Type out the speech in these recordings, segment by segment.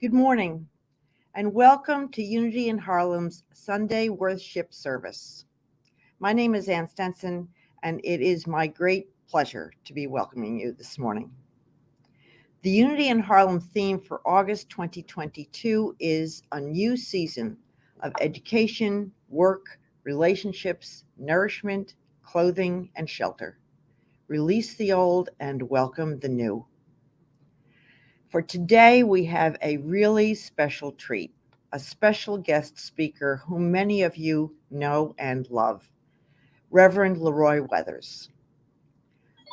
Good morning, and welcome to Unity in Harlem's Sunday Worship Service. My name is Ann Stenson, and it is my great pleasure to be welcoming you this morning. The Unity in Harlem theme for August 2022 is a new season of education, work, relationships, nourishment, clothing, and shelter. Release the old and welcome the new. For today, we have a really special treat, a special guest speaker whom many of you know and love, Reverend LeRoy Whethers.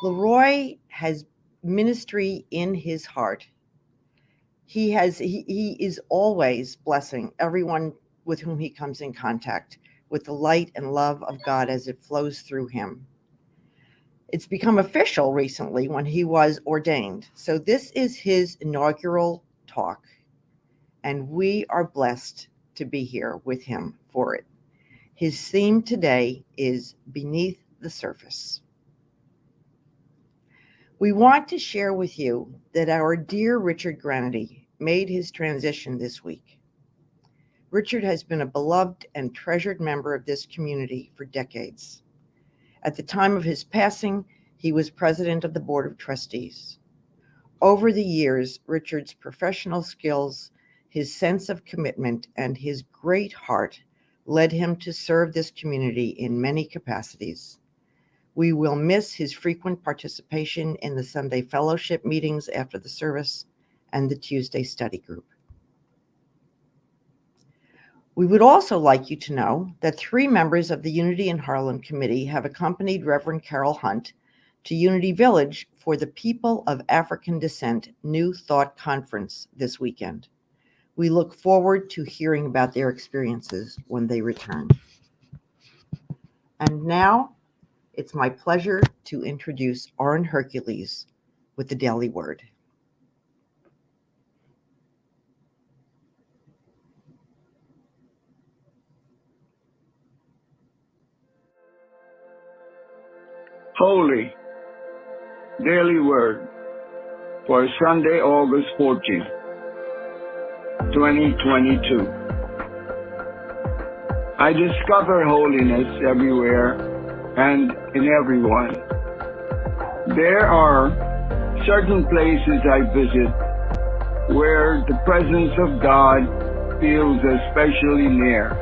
LeRoy has ministry in his heart. He is always blessing everyone with whom he comes in contact with the light and love of God as it flows through him. It's become official recently when he was ordained. So this is his inaugural talk, and we are blessed to be here with him for it. His theme today is Beneath the Surface. We want to share with you that our dear Richard Granady made his transition this week. Richard has been a beloved and treasured member of this community for decades. At the time of his passing, he was president of the Board of Trustees. Over the years, Richard's professional skills, his sense of commitment, and his great heart led him to serve this community in many capacities. We will miss his frequent participation in the Sunday fellowship meetings after the service and the Tuesday study group. We would also like you to know that 3 members of the Unity in Harlem Committee have accompanied Reverend Carol Hunt to Unity Village for the People of African Descent New Thought Conference this weekend. We look forward to hearing about their experiences when they return. And now, it's my pleasure to introduce Orrin Hercules with the Daily Word. Holy Daily Word for Sunday, August 14th, 2022. I discover holiness everywhere and in everyone. There are certain places I visit where the presence of God feels especially near.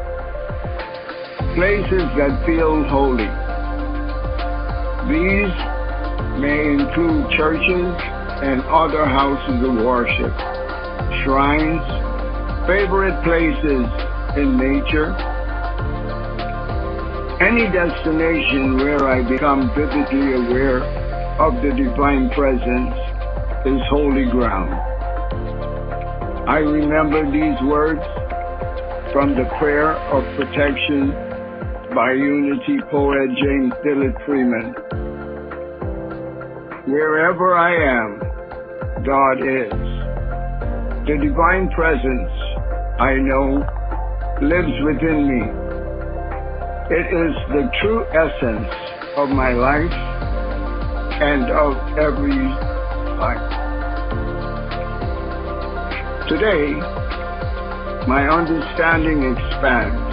Places that feel holy. These may include churches and other houses of worship, shrines, favorite places in nature, any destination where I become vividly aware of the divine presence is holy ground. I remember these words from the Prayer of Protection by Unity poet James Dillard Freeman. Wherever I am, God is. The divine presence, I know, lives within me. It is the true essence of my life and of every life. Today, my understanding expands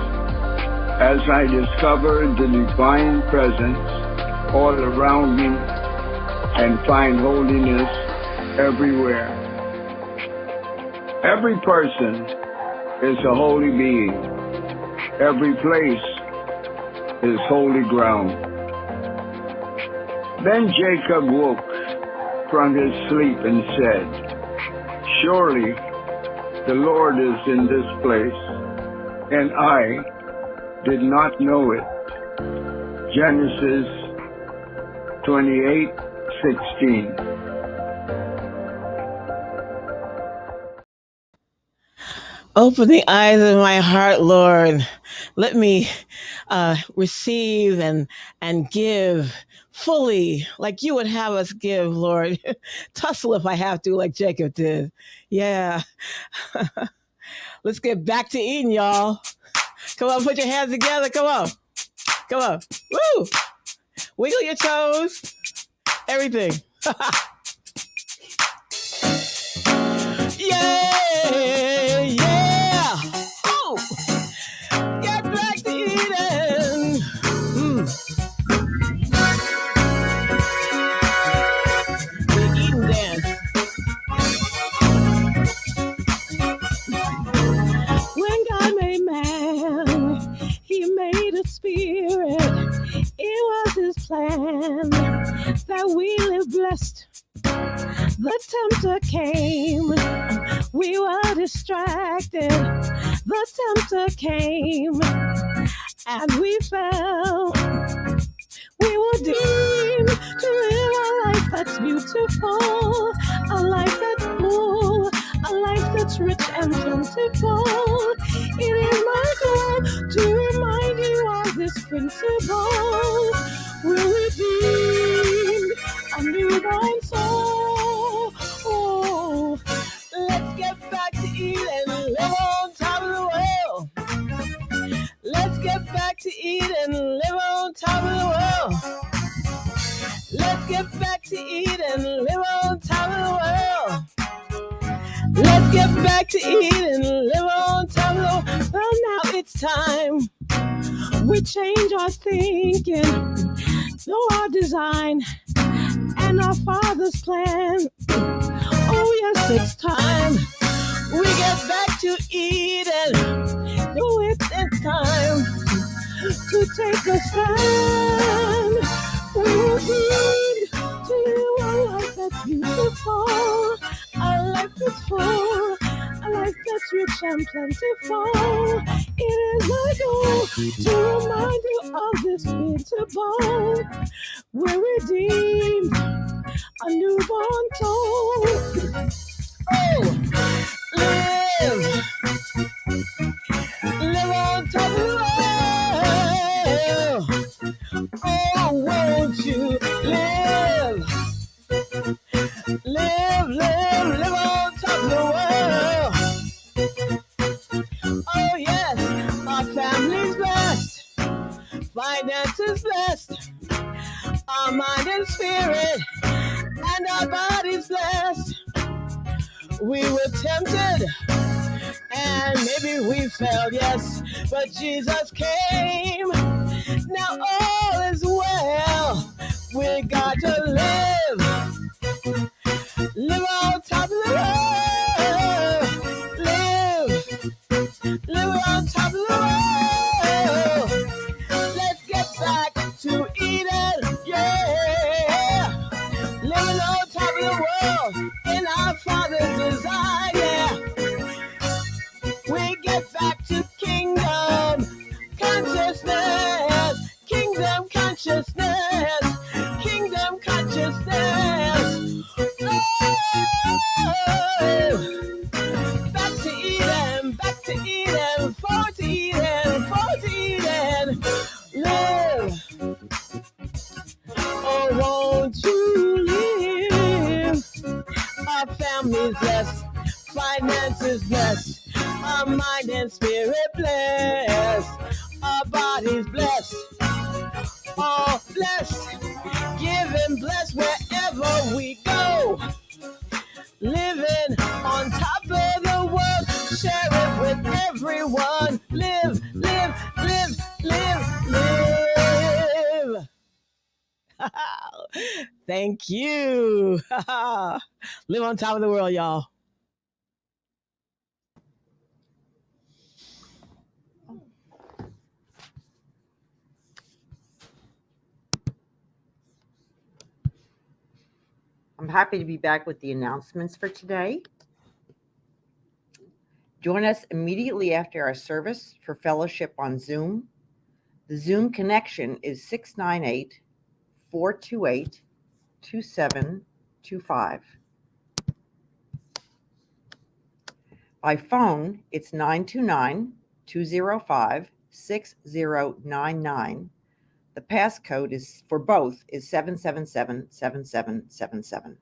as I discover the divine presence all around me and find holiness everywhere. Every person is a holy being. Every place is holy ground. Then Jacob woke from his sleep and said, "Surely the Lord is in this place, and I did not know it." Genesis 28:16. Open the eyes of my heart, Lord. Let me receive and give fully like you would have us give, Lord. Tussle if I have to, like Jacob did. Yeah. Let's get back to eating, y'all. Come on, put your hands together. Come on. Come on. Woo! Wiggle your toes. Everything. Yeah. tempter came. We were distracted. The tempter came and we fell. We were deemed to live a life that's beautiful, a life that's full, a life that's rich and plentiful. It is my goal to remind you of this principle. We're redeemed, a newborn soul. Oh, let's get back to Eden, live on top of the world. Let's get back to Eden, live on top of the world. Let's get back to Eden, live on top of the world. Let's get back to Eden, live on top of the world. Well, now it's time we change our thinking, know our design, and our Father's plan. Oh yes, it's time we get back to Eden. No, it's time to take a stand. We will need to live a life that's beautiful, a life that's full, a life that's rich and plentiful. It is my goal to remind you of this principle. We're redeemed, a newborn soul. Oh, live on top of the world. Oh, won't you live on top of the world. Oh yes, our family's blessed, finances blessed, our mind and spirit, and our body's blessed. We were tempted, and maybe we failed, yes, but Jesus came. Now all is well. We got to live on top of the world. Live on top of the world. Let's get back to Eden, yeah. Living on top of the world in our Father's design, yeah. We get back to kingdom consciousness, kingdom consciousness, kingdom consciousness. Oh, back to Eden, forward to Eden, forward to Eden. Live, oh, won't you live? Our family's blessed, finances blessed, our mind and spirit blessed, our body's blessed, all blessed, given blessed wherever we go. Living on top of the world, share it with everyone. Live. Thank you. Live on top of the world, y'all. I'm happy to be back with the announcements for today. Join us immediately after our service for fellowship on Zoom. The Zoom connection is 698-428-2725. By phone, it's 929-205-6099. The passcode is for both is 777-7777.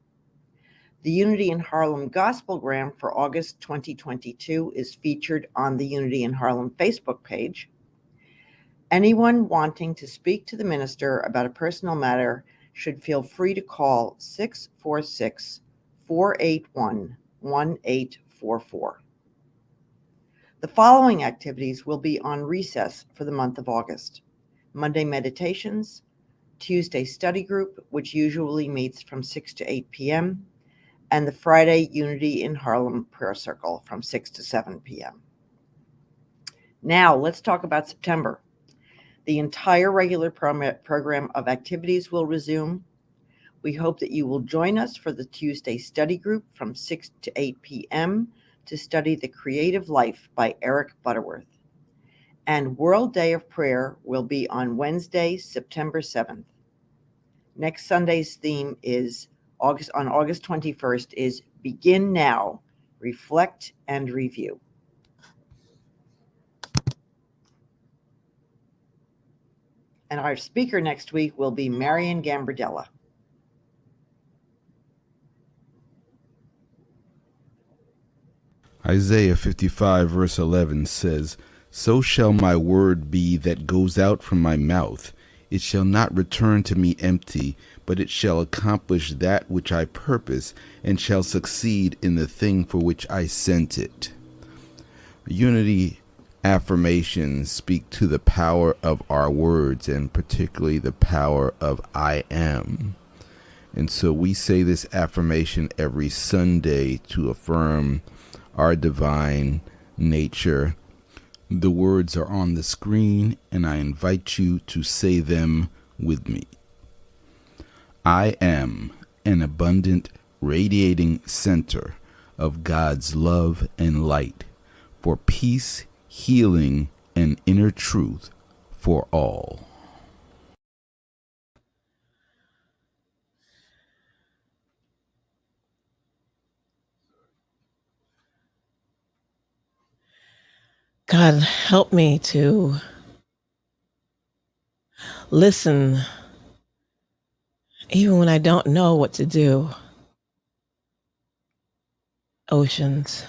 The Unity in Harlem Gospelgram for August 2022 is featured on the Unity in Harlem Facebook page. Anyone wanting to speak to the minister about a personal matter should feel free to call 646-481-1844. The following activities will be on recess for the month of August. Monday meditations, Tuesday study group, which usually meets from 6 to 8 p.m., and the Friday Unity in Harlem prayer circle from 6 to 7 p.m. Now, let's talk about September. The entire regular program of activities will resume. We hope that you will join us for the Tuesday study group from 6 to 8 p.m. to study The Creative Life by Eric Butterworth. And World Day of Prayer will be on Wednesday, September 7th. Next Sunday's theme is on August 21st is Begin Now, Reflect and Review. And our speaker next week will be Marian Gambardella. Isaiah 55 verse 11 says, "So shall my word be that goes out from my mouth. It shall not return to me empty, but it shall accomplish that which I purpose, and shall succeed in the thing for which I sent it." Unity affirmations speak to the power of our words, and particularly the power of I am. And so we say this affirmation every Sunday to affirm our divine nature. The words are on the screen, and I invite you to say them with me. I am an abundant, radiating center of God's love and light for peace, healing, and inner truth for all. God, help me to listen even when I don't know what to do. Oceans.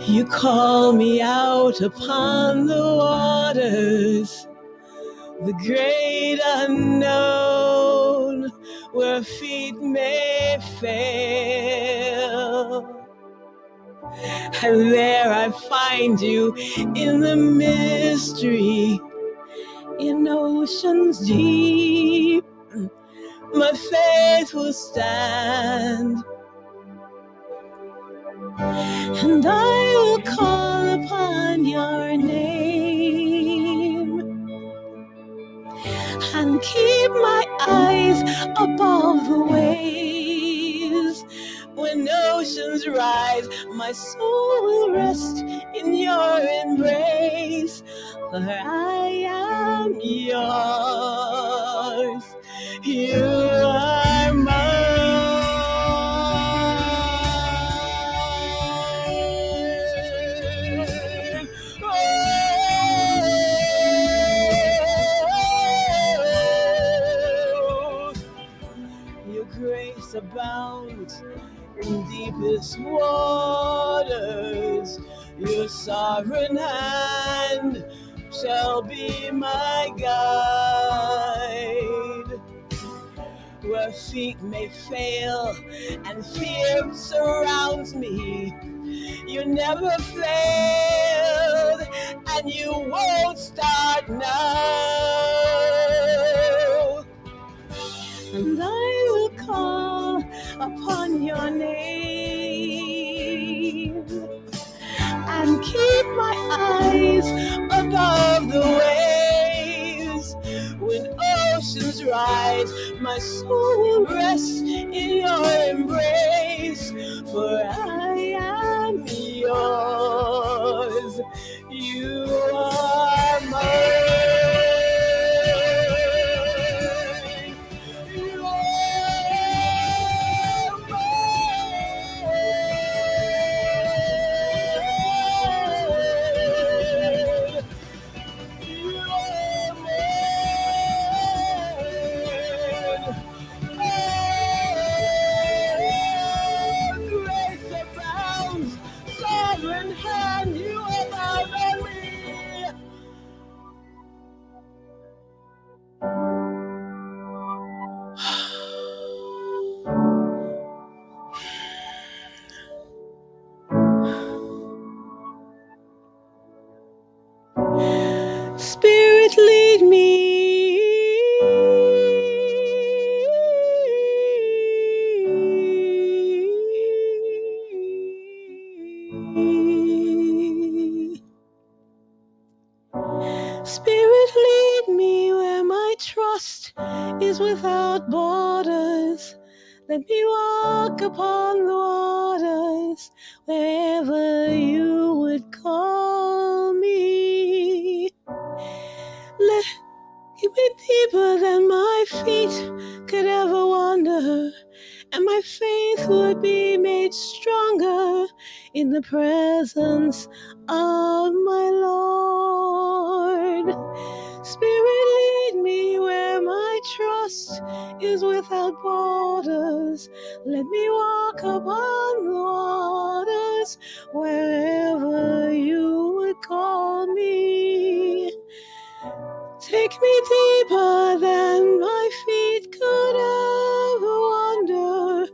You call me out upon the waters, the great unknown, where feet may fail. And there I find you in the mystery, in oceans deep. My faith will stand, and I will call upon your name, and keep my eyes above the waves. When oceans rise, my soul will rest in your embrace, for I am yours. You are mine. Your grace abounds in deepest waters. Your sovereign hand shall be my guide. Where feet may fail and fear surrounds me, you never failed, and you won't start now. And I will call upon your name, and keep my eyes above the waves. When oceans rise, my soul will rest in your embrace, for I am yours. You are mine. You are mine. You are mine. is without borders. Let me walk upon the waters wherever you would call me. Let it be deeper than my feet could ever wander, and my faith would be made stronger in the presence of my Lord. Spirit, lead me where my trust is without borders. Let me walk upon the waters wherever you would call me. Take me deeper than my feet could ever wander,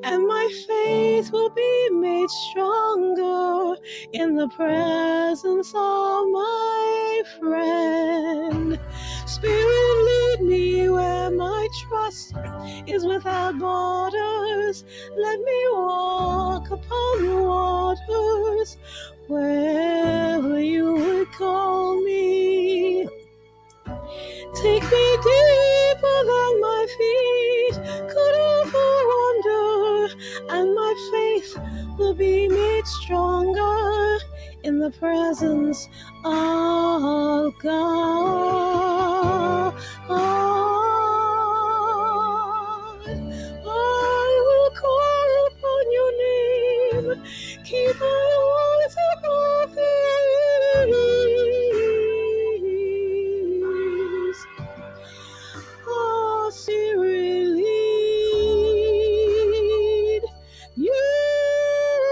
and my faith will be made stronger in the presence of my friend. Spirit, lead me where my trust is without borders. Let me walk upon the waters wherever you would call me. Take me deeper than my feet could ever wander, and my faith will be made stronger in the presence of God. I will call upon your name, keep my eyes above the waves. Oh, Spirit, lead. You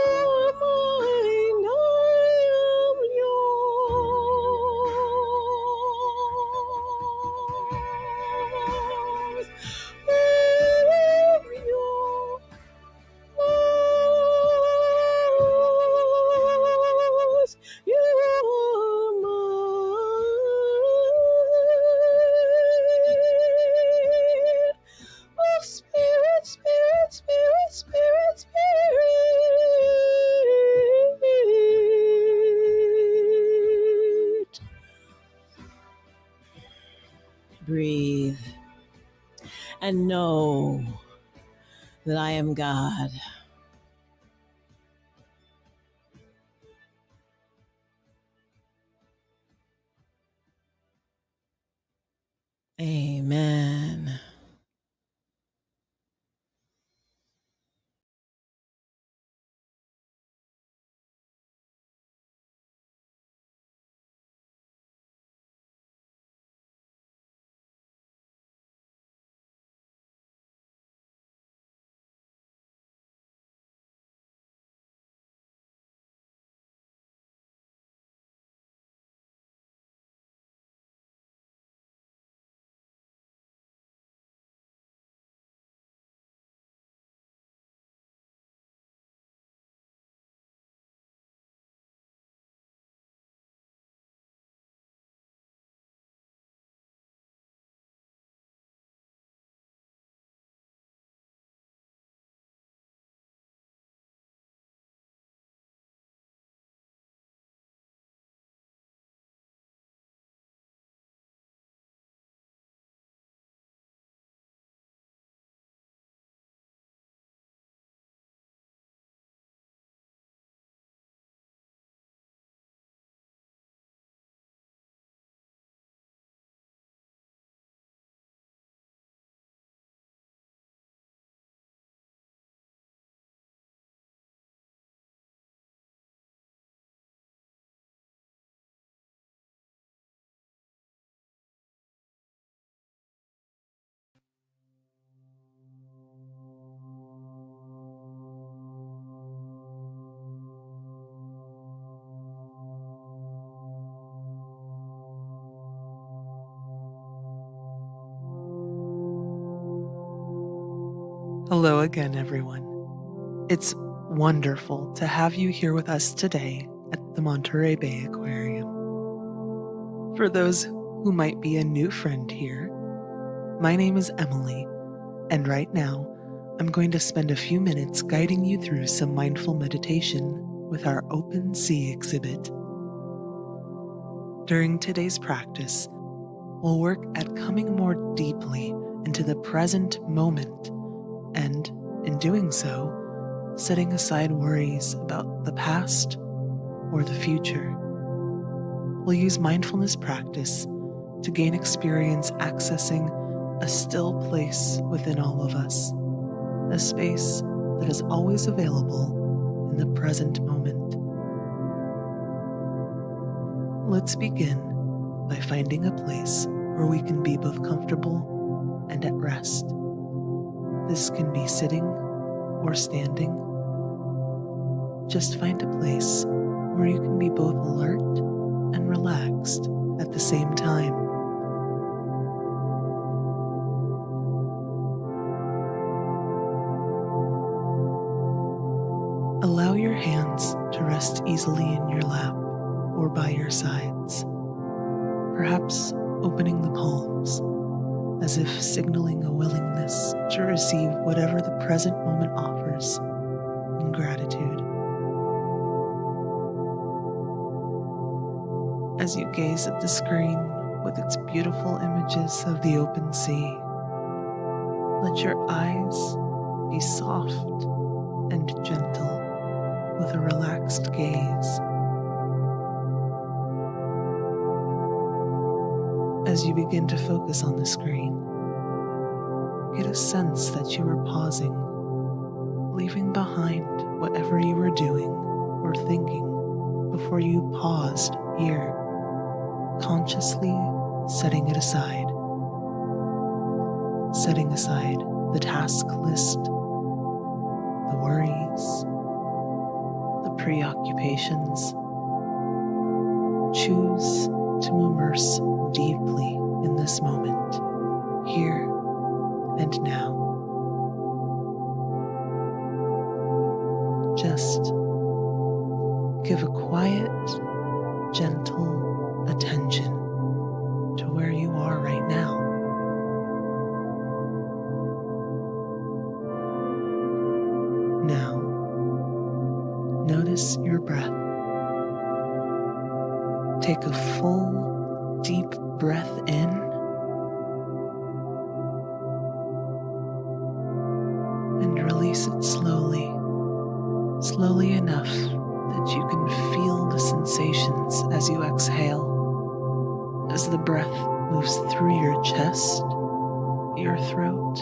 are mine, I am yours. I am yours. You are mine. Oh, Spirit, Spirit, Spirit, Spirit, Spirit. Breathe and know that I am God. Amen. Hello again, everyone. It's wonderful to have you here with us today at the Monterey Bay Aquarium. For those who might be a new friend here, my name is Emily, and right now I'm going to spend a few minutes guiding you through some mindful meditation with our open sea exhibit. During today's practice, we'll work at coming more deeply into the present moment, and in doing so, setting aside worries about the past or the future. We'll use mindfulness practice to gain experience accessing a still place within all of us, a space that is always available in the present moment. Let's begin by finding a place where we can be both comfortable and at rest. This can be sitting or standing. Just find a place where you can be both alert and relaxed at the same time. Allow your hands to rest easily in your lap or by your sides, perhaps opening the palms as if signaling a willingness to receive whatever the present moment offers in gratitude. As you gaze at the screen with its beautiful images of the open sea, let your eyes be soft and gentle with a relaxed gaze. As you begin to focus on the screen, get a sense that you are pausing, leaving behind whatever you were doing or thinking before you paused here, consciously setting it aside. Setting aside the task list, the worries, the preoccupations. Choose to immerse deeply in this moment, here and now. Just give a quiet, gentle attention to where you are right now. Now, notice your breath. Take a full, deep breath in and release it slowly, slowly enough that you can feel the sensations as you exhale, as the breath moves through your chest, your throat,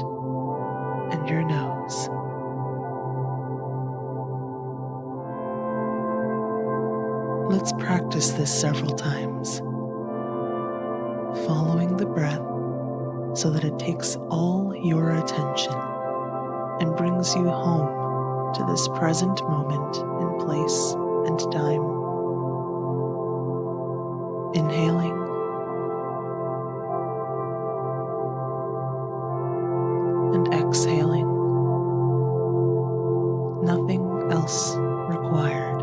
and your nose. Let's practice this several times, following the breath so that it takes all your attention and brings you home to this present moment in place and time. Inhaling and exhaling. Nothing else required.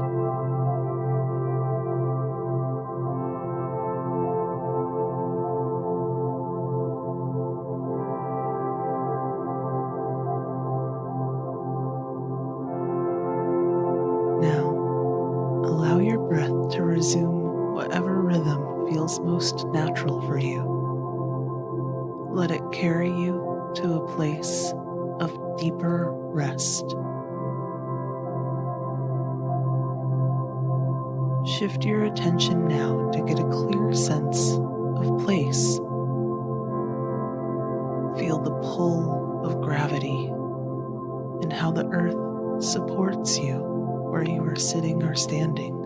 Allow your breath to resume whatever rhythm feels most natural for you. Let it carry you to a place of deeper rest. Shift your attention now to get a clear sense of place. Feel the pull of gravity and how the earth supports you where you are sitting or standing.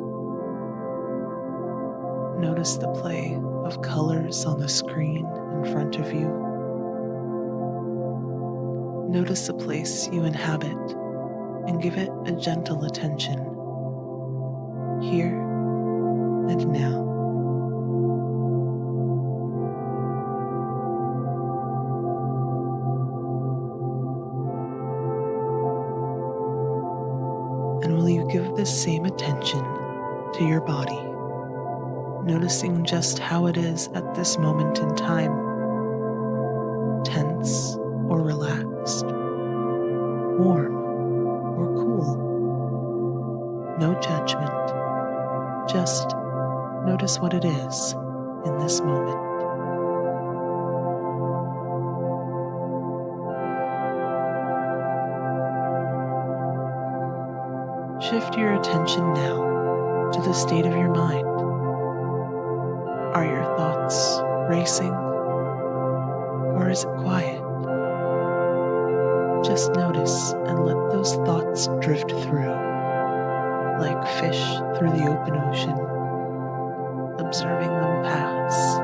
Notice the play of colors on the screen in front of you. Notice the place you inhabit and give it a gentle attention, here and now. And will you give this same attention to your body, noticing just how it is at this moment in time, tense or relaxed, warm or cool. No judgment, just notice what it is in this moment. shift your attention now to the state of your mind. Are your thoughts racing, or is it quiet? Just notice and let those thoughts drift through, like fish through the open ocean, observing them pass.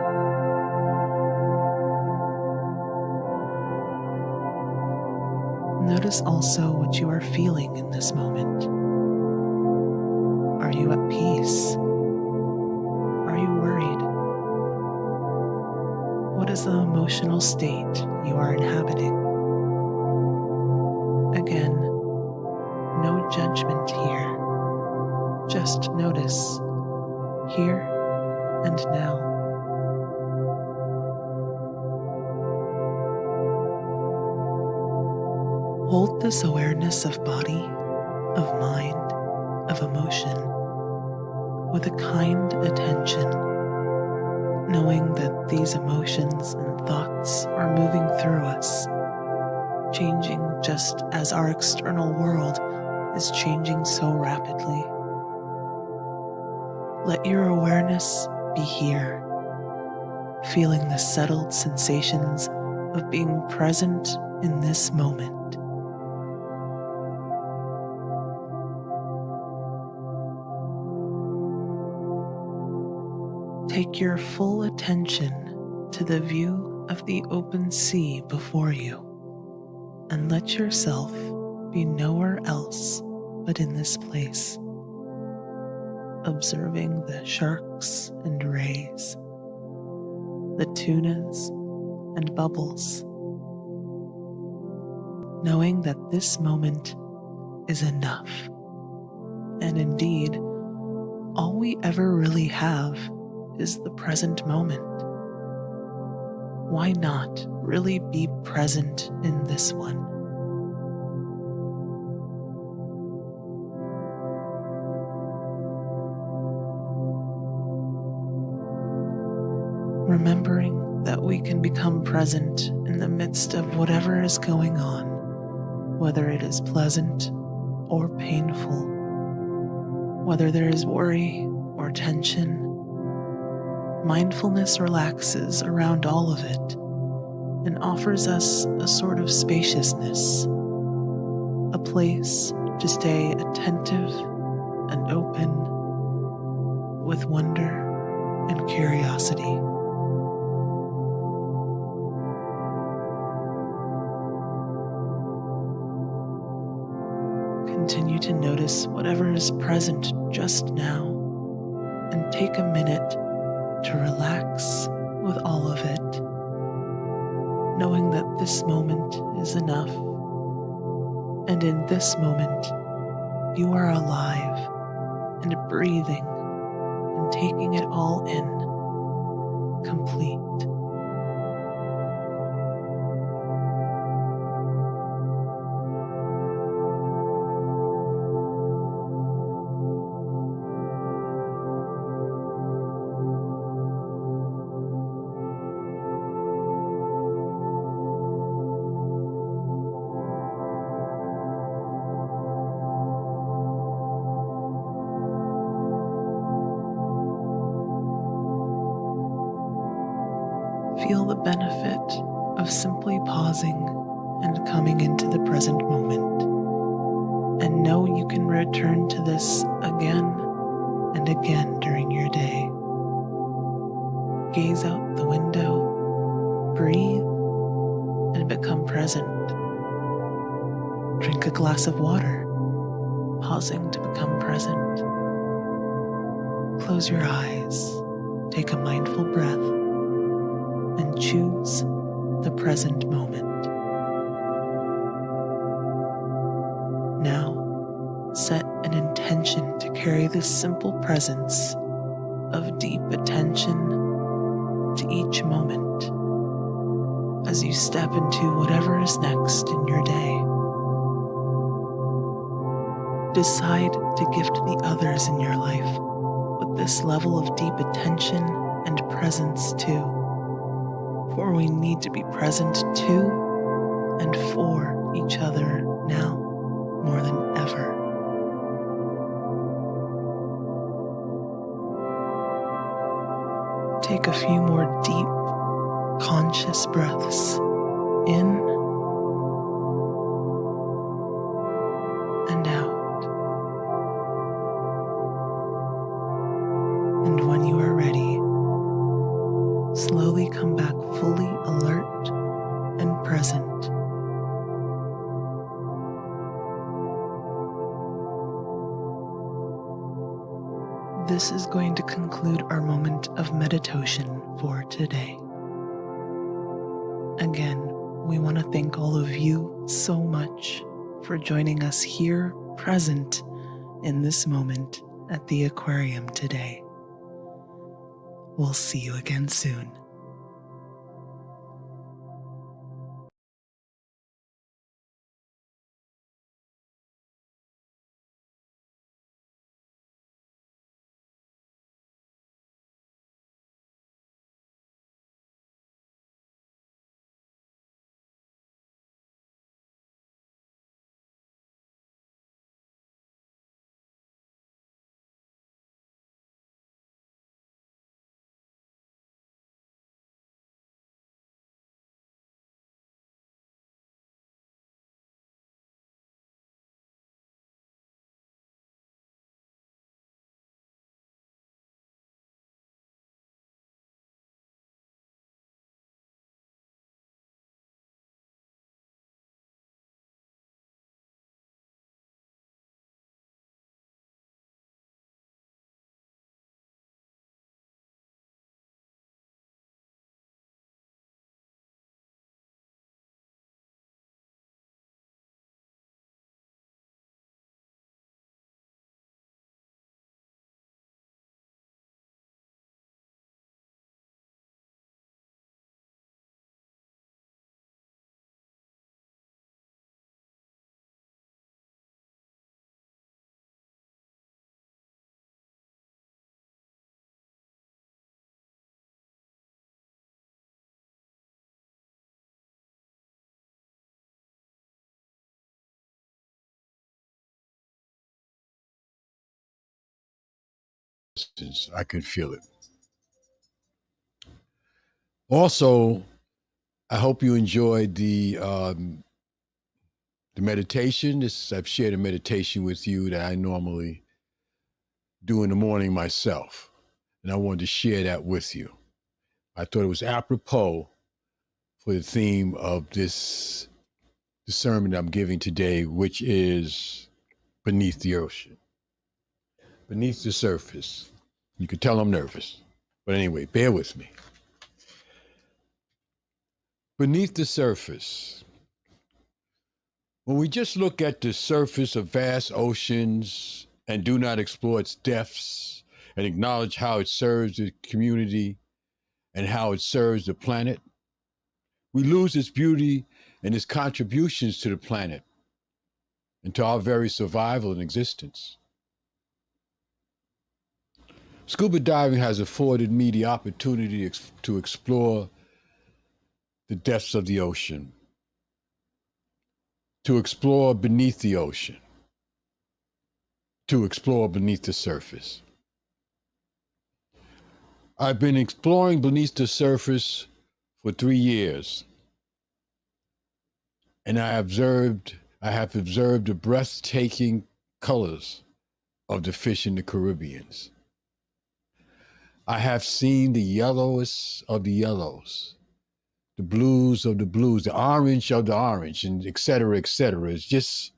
Notice also what you are feeling in this moment. Are you at peace? Are you worried? What is the emotional state you are inhabiting? Again, no judgment here. Just notice, here and now. Hold this awareness of body, of mind, of emotion with a kind attention, knowing that these emotions and thoughts are moving through us, changing just as our external world is changing so rapidly. Let your awareness be here, feeling the settled sensations of being present in this moment. Take your full attention to the view of the open sea before you, and let yourself be nowhere else but in this place, observing the sharks and rays, the tunas and bubbles, knowing that this moment is enough, and indeed, all we ever really have is the present moment. Why not really be present in this one? Remembering that we can become present in the midst of whatever is going on, whether it is pleasant or painful, whether there is worry or tension. Mindfulness relaxes around all of it and offers us a sort of spaciousness, a place to stay attentive and open with wonder and curiosity. Continue to notice whatever is present just now and take a minute to relax with all of it, knowing that this moment is enough, and in this moment you are alive and breathing and taking it all in, complete. Feel the benefit of simply pausing and coming into the present moment, and know you can return to this again and again during your day. Gaze out the window, breathe, and become present. Drink a glass of water, pausing to become present. Close your eyes, take a mindful breath, and choose the present moment. Now, set an intention to carry this simple presence of deep attention to each moment as you step into whatever is next in your day. Decide to gift the others in your life with this level of deep attention and presence too. For we need to be present to and for each other now more than ever. take a few more deep, conscious breaths in and out. And when you are ready, slowly come back fully alert and present. This is going to conclude our moment of meditation for today. Again, we want to thank all of you so much for joining us here, present in this moment at the aquarium today. We'll see you again soon. I can feel it. Also, I hope you enjoyed the meditation. I've shared a meditation with you that I normally do in the morning myself, and I wanted to share that with you. I thought it was apropos for the theme of the sermon I'm giving today, which is beneath the ocean, beneath the surface. You can tell I'm nervous, but anyway, bear with me. Beneath the surface. When we just look at the surface of vast oceans and do not explore its depths and acknowledge how it serves the community and how it serves the planet, we lose its beauty and its contributions to the planet and to our very survival and existence. Scuba diving has afforded me the opportunity to explore the depths of the ocean, to explore beneath the ocean, to explore beneath the surface. I've been exploring beneath the surface for 3 years, and I have observed the breathtaking colors of the fish in the Caribbean. I have seen the yellowest of the yellows, the blues of the blues, the orange of the orange, and et cetera, et cetera. It's just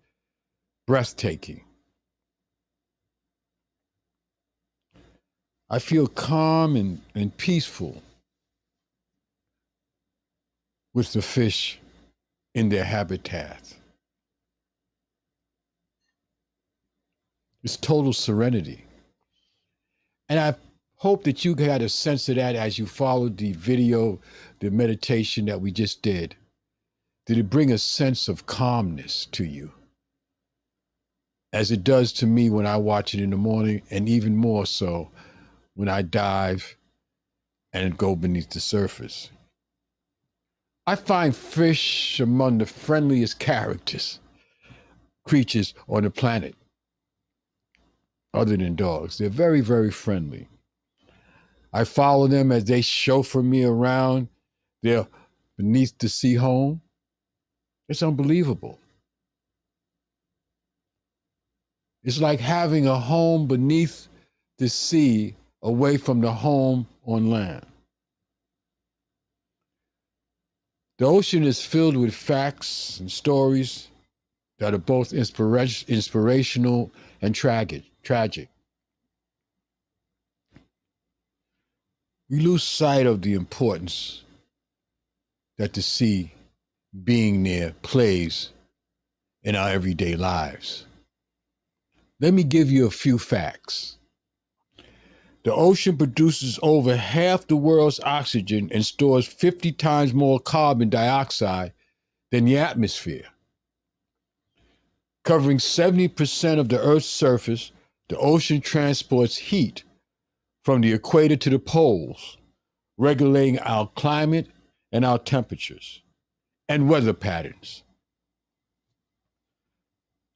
breathtaking. I feel calm and peaceful with the fish in their habitat. It's total serenity. And I hope that you got a sense of that as you followed the video, the meditation that we just did. Did it bring a sense of calmness to you? As it does to me when I watch it in the morning, and even more so when I dive and go beneath the surface. I find fish among the friendliest creatures on the planet, other than dogs. They're very, very friendly. I follow them as they chauffeur me around their beneath the sea home. It's unbelievable. It's like having a home beneath the sea away from the home on land. The ocean is filled with facts and stories that are both inspirational and tragic. We lose sight of the importance that the sea being there plays in our everyday lives. Let me give you a few facts. The ocean produces over half the world's oxygen and stores 50 times more carbon dioxide than the atmosphere. Covering 70% of the Earth's surface, the ocean transports heat from the equator to the poles, regulating our climate and our temperatures and weather patterns.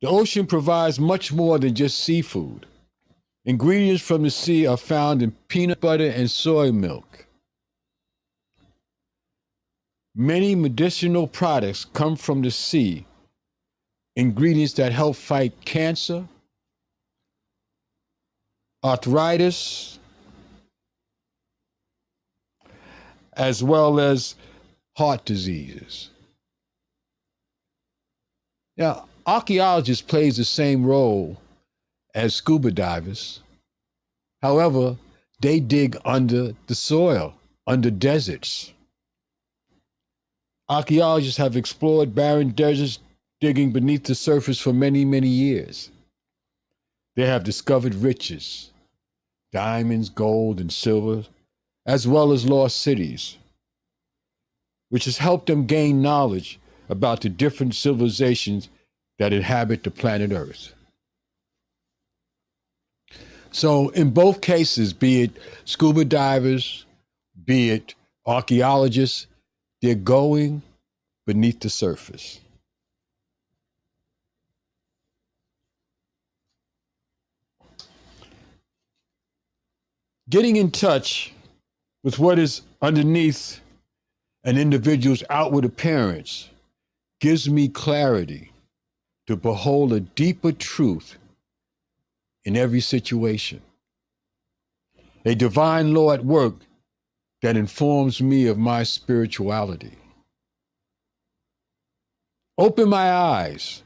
The ocean provides much more than just seafood. Ingredients from the sea are found in peanut butter and soy milk. Many medicinal products come from the sea, ingredients that help fight cancer, arthritis, as well as heart diseases. Now, archaeologists play the same role as scuba divers. However, they dig under the soil, under deserts. Archaeologists have explored barren deserts, digging beneath the surface for many, many years. They have discovered riches, diamonds, gold, and silver, as well as lost cities, which has helped them gain knowledge about the different civilizations that inhabit the planet Earth. So in both cases, be it scuba divers, be it archaeologists, they're going beneath the surface. Getting in touch with what is underneath an individual's outward appearance gives me clarity to behold a deeper truth in every situation. A divine law at work that informs me of my spirituality. Open my eyes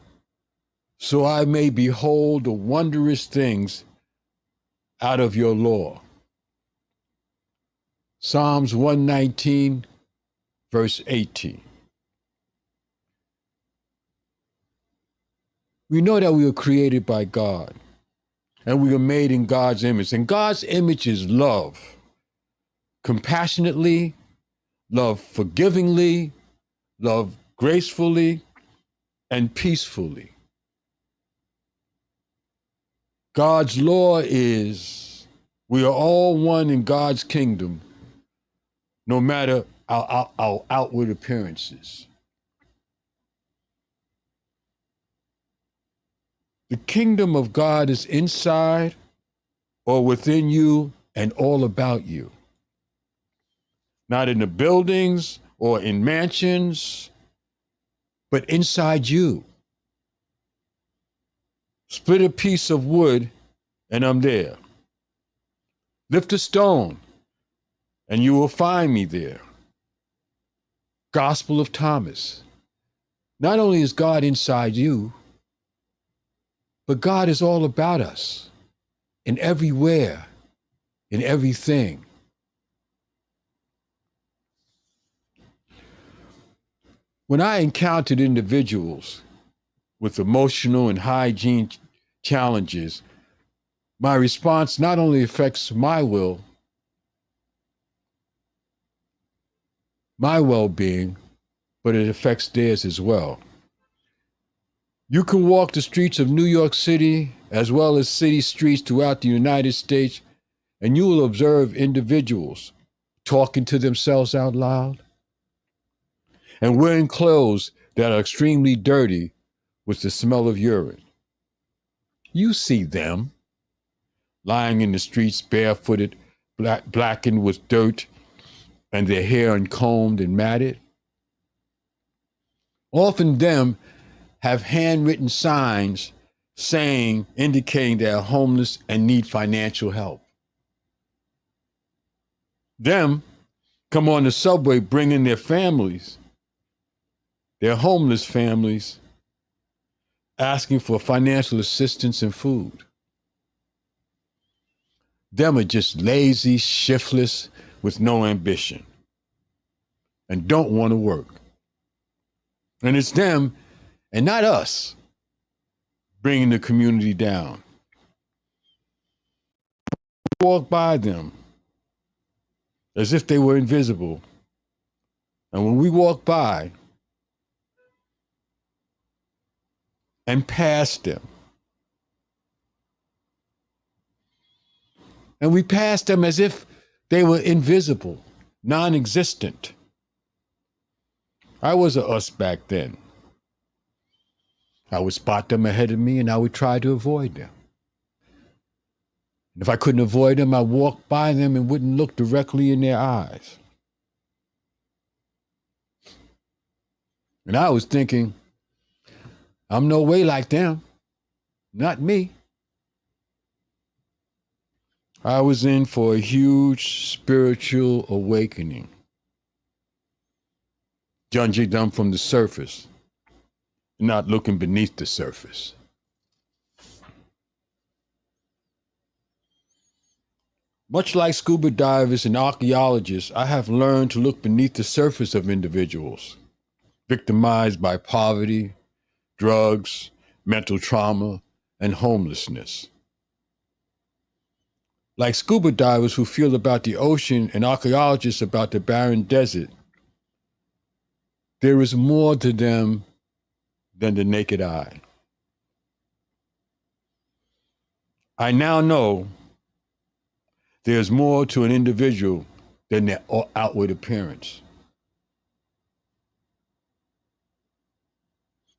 so I may behold the wondrous things out of your law. Psalms 119, verse 18. We know that we were created by God and we are made in God's image. And God's image is love, compassionately, love forgivingly, love gracefully, and peacefully. God's law is we are all one in God's kingdom, no matter our outward appearances. The kingdom of God is inside or within you and all about you. Not in the buildings or in mansions, but inside you. Split a piece of wood and I'm there. Lift a stone and you will find me there. Gospel of Thomas. Not only is God inside you, but God is all about us, in everywhere, in everything. When I encountered individuals with emotional and hygiene challenges, my response not only affects my will, my well-being, but it affects theirs as well. You can walk the streets of New York City, as well as city streets throughout the United States, and you will observe individuals talking to themselves out loud and wearing clothes that are extremely dirty with the smell of urine. You see them lying in the streets barefooted, blackened with dirt and their hair uncombed and matted. Often them have handwritten signs indicating they're homeless and need financial help. Them come on the subway bringing their families, their homeless families, asking for financial assistance and food. Them are just lazy, shiftless, with no ambition, and don't want to work. And it's them and not us bringing the community down. We walk by them as if they were invisible. And when we walk by and pass them, and we pass them as if they were invisible, non-existent. I was a us back then. I would spot them ahead of me and I would try to avoid them. And if I couldn't avoid them, I'd walk by them and wouldn't look directly in their eyes. And I was thinking, I'm no way like them, not me. I was in for a huge spiritual awakening. Judging them from the surface, not looking beneath the surface. Much like scuba divers and archaeologists, I have learned to look beneath the surface of individuals victimized by poverty, drugs, mental trauma, and homelessness. Like scuba divers who feel about the ocean and archaeologists about the barren desert, there is more to them than the naked eye. I now know there's more to an individual than their outward appearance.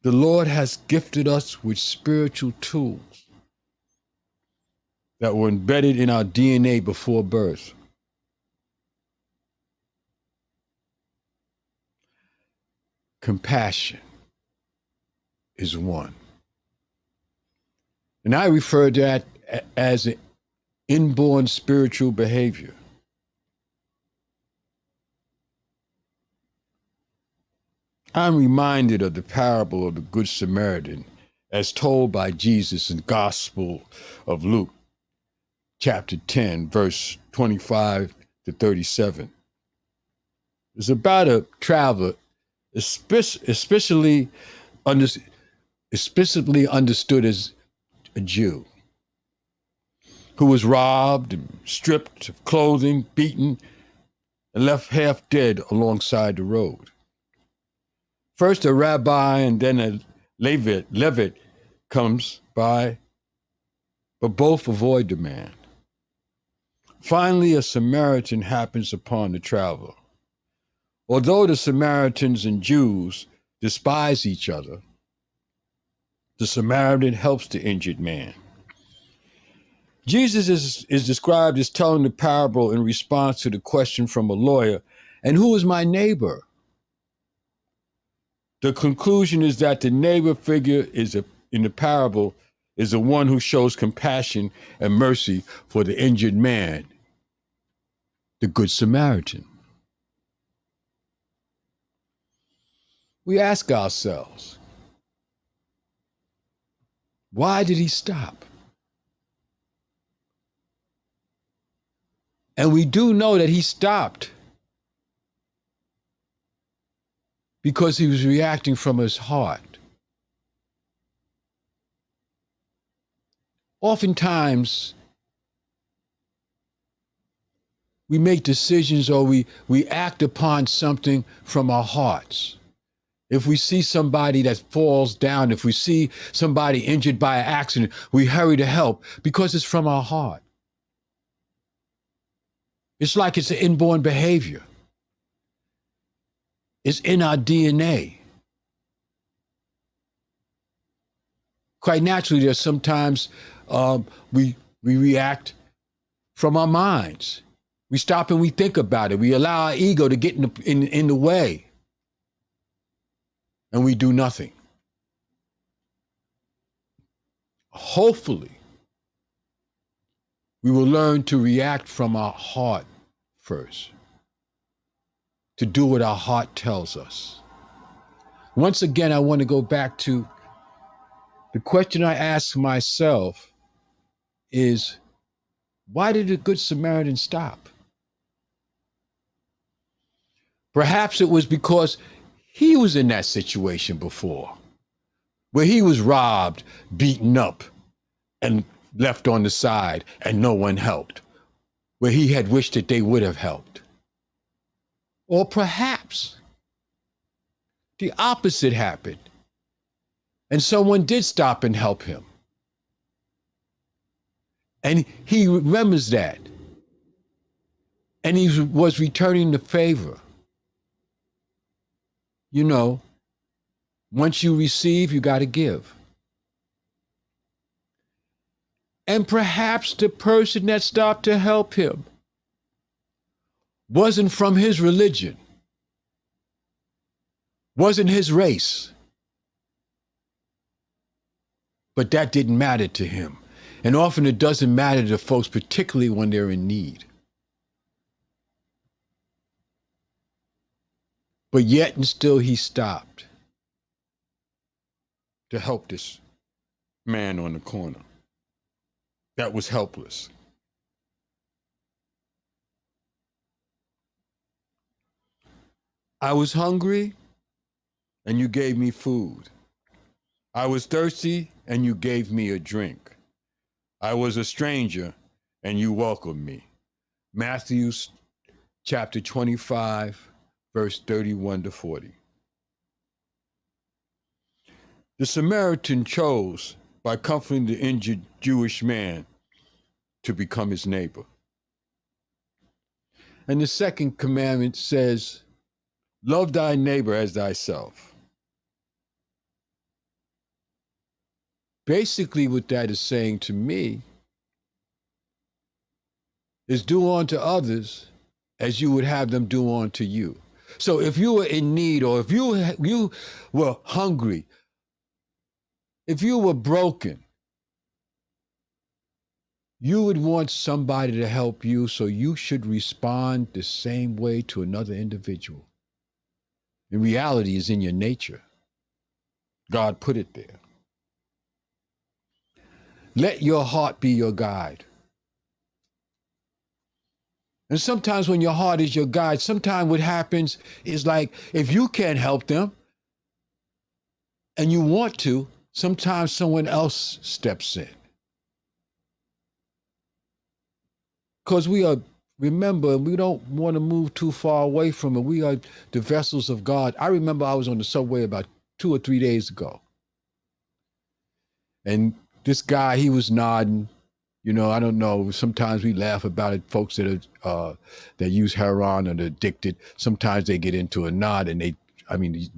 The Lord has gifted us with spiritual tools that were embedded in our DNA before birth. Compassion is one. And I refer to that as an inborn spiritual behavior. I'm reminded of the parable of the Good Samaritan as told by Jesus in the Gospel of Luke, chapter 10, verse 25 to 37. It's about a traveler, especially understood as a Jew, who was robbed, stripped of clothing, beaten, and left half dead alongside the road. First a rabbi and then a Levite comes by, but both avoid the man. Finally, a Samaritan happens upon the traveler. Although the Samaritans and Jews despise each other, the Samaritan helps the injured man. Jesus is described as telling the parable in response to the question from a lawyer, and who is my neighbor? The conclusion is that the neighbor figure in the parable is the one who shows compassion and mercy for the injured man, the Good Samaritan. We ask ourselves, why did he stop? And we do know that he stopped because he was reacting from his heart. Oftentimes, we make decisions or we act upon something from our hearts. If we see somebody that falls down, if we see somebody injured by an accident, we hurry to help because it's from our heart. It's like it's an inborn behavior. It's in our DNA. Quite naturally, there's sometimes we react from our minds. We stop and we think about it. We allow our ego to get in the way. And we do nothing. Hopefully, we will learn to react from our heart first, to do what our heart tells us. Once again, I want to go back to the question I ask myself is, why did the Good Samaritan stop? Perhaps it was because he was in that situation before, where he was robbed, beaten up, and left on the side, and no one helped, where he had wished that they would have helped. Or perhaps the opposite happened, and someone did stop and help him. And he remembers that. And he was returning the favor. You know, once you receive, you got to give. And perhaps the person that stopped to help him wasn't from his religion, wasn't his race. But that didn't matter to him. And often it doesn't matter to folks, particularly when they're in need. But yet and still he stopped to help this man on the corner that was helpless. I was hungry and you gave me food. I was thirsty and you gave me a drink. I was a stranger and you welcomed me. Matthew chapter 25, verse 31 to 40. The Samaritan chose, by comforting the injured Jewish man, to become his neighbor. And the second commandment says, love thy neighbor as thyself. Basically, what that is saying to me is do unto others as you would have them do unto you. So if you were in need, or if you were hungry, if you were broken, you would want somebody to help you, so you should respond the same way to another individual. In reality, is in your nature. God put it there. Let your heart be your guide. And sometimes when your heart is your guide, sometimes what happens is, like, if you can't help them and you want to, sometimes someone else steps in. Because remember, we don't want to move too far away from it. We are the vessels of God. I remember I was on the subway about 2 or 3 days ago. And this guy, he was nodding. You know, I don't know. Sometimes we laugh about it. Folks that are that use heroin and are addicted, sometimes they get into a nod and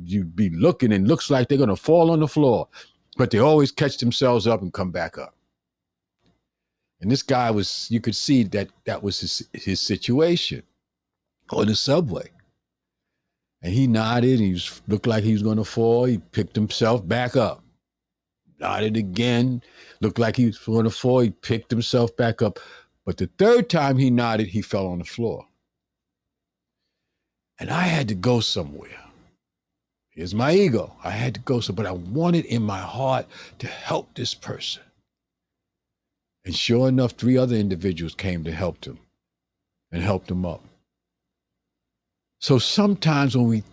you'd be looking and looks like they're going to fall on the floor, but they always catch themselves up and come back up. And this guy you could see that was his situation on the subway. And he nodded. He looked like he was going to fall. He picked himself back up. Nodded again, looked like he was going to fall. He picked himself back up. But the third time he nodded, he fell on the floor. And I had to go somewhere. Here's my ego. I had to go somewhere, but I wanted in my heart to help this person. And sure enough, 3 other individuals came to help him and helped him up. So sometimes when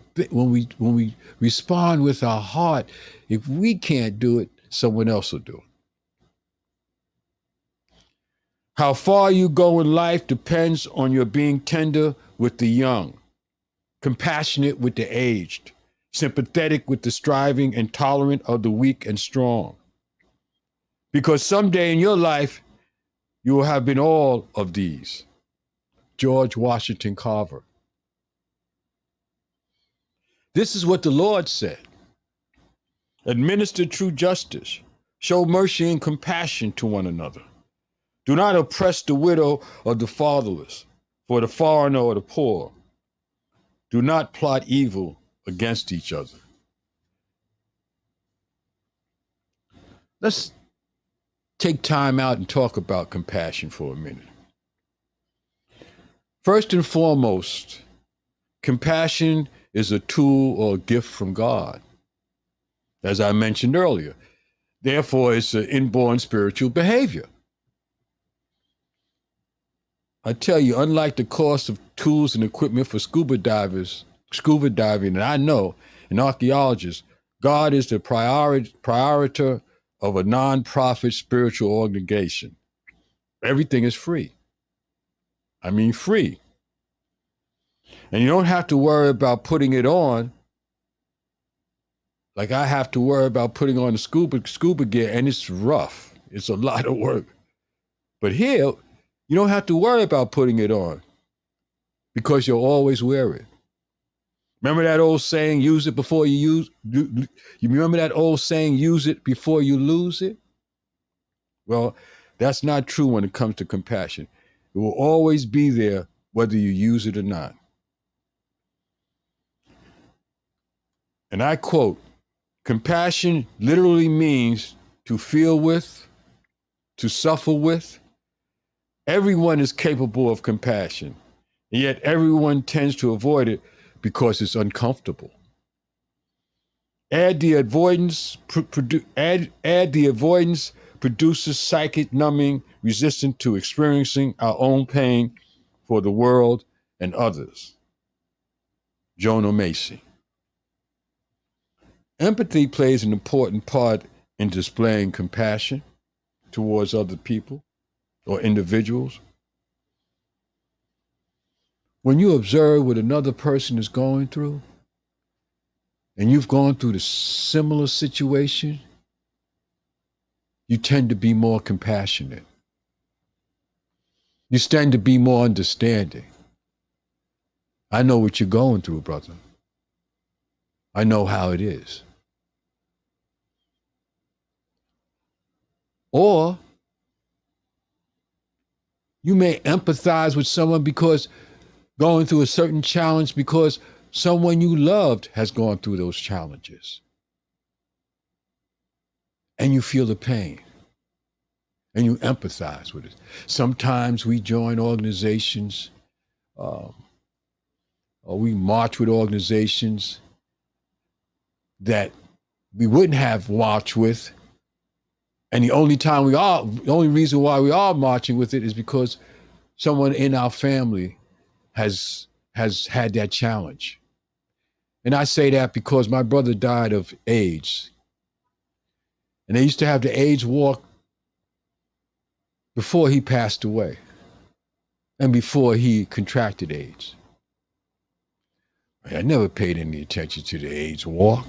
we respond with our heart, if we can't do it, someone else will do it. How far you go in life depends on your being tender with the young, compassionate with the aged, sympathetic with the striving, and tolerant of the weak and strong. Because someday in your life, you will have been all of these. George Washington Carver. This is what the Lord said. Administer true justice. Show mercy and compassion to one another. Do not oppress the widow or the fatherless, for the foreigner or the poor. Do not plot evil against each other. Let's take time out and talk about compassion for a minute. First and foremost, compassion is a tool or a gift from God, as I mentioned earlier. Therefore, it's an inborn spiritual behavior. I tell you, unlike the cost of tools and equipment for scuba diving, and I know, and archaeologists, God is the priority of a non-profit spiritual organization. Everything is free. I mean, free. And you don't have to worry about putting it on like I have to worry about putting on the scuba gear, and it's rough. It's a lot of work. But here, you don't have to worry about putting it on because you'll always wear it. Remember that old saying, use it before you you remember that old saying, use it before you lose it? Well, that's not true when it comes to compassion. It will always be there whether you use it or not. And I quote, compassion literally means to feel with, to suffer with. Everyone is capable of compassion, and yet everyone tends to avoid it because it's uncomfortable. Add the avoidance produces psychic numbing, resistant to experiencing our own pain for the world and others. Jonah Macy. Empathy plays an important part in displaying compassion towards other people or individuals. When you observe what another person is going through, and you've gone through the similar situation, you tend to be more compassionate. You tend to be more understanding. I know what you're going through, brother. I know how it is. Or you may empathize with someone because going through a certain challenge because someone you loved has gone through those challenges. And you feel the pain. And you empathize with it. Sometimes we join organizations, or we march with organizations that we wouldn't have marched with. And the only reason why we are marching with it is because someone in our family has had that challenge. And I say that because my brother died of AIDS. And they used to have the AIDS walk before he passed away and before he contracted AIDS. I never paid any attention to the AIDS walk.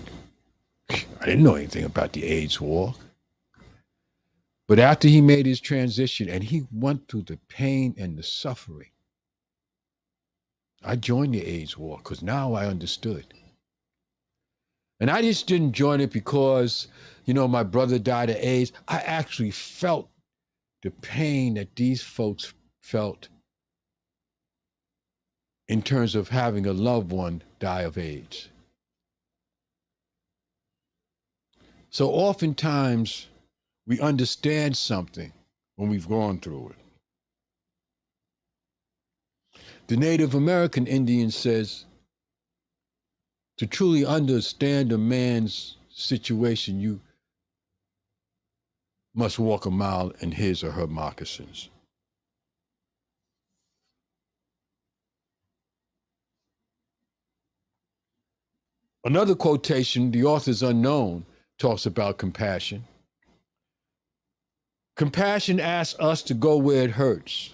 I didn't know anything about the AIDS walk. But after he made his transition and he went through the pain and the suffering, I joined the AIDS walk because now I understood. And I just didn't join it because, my brother died of AIDS. I actually felt the pain that these folks felt in terms of having a loved one die of AIDS. So oftentimes we understand something when we've gone through it. The Native American Indian says, to truly understand a man's situation, you must walk a mile in his or her moccasins. Another quotation, the author's unknown, talks about compassion. Compassion asks us to go where it hurts,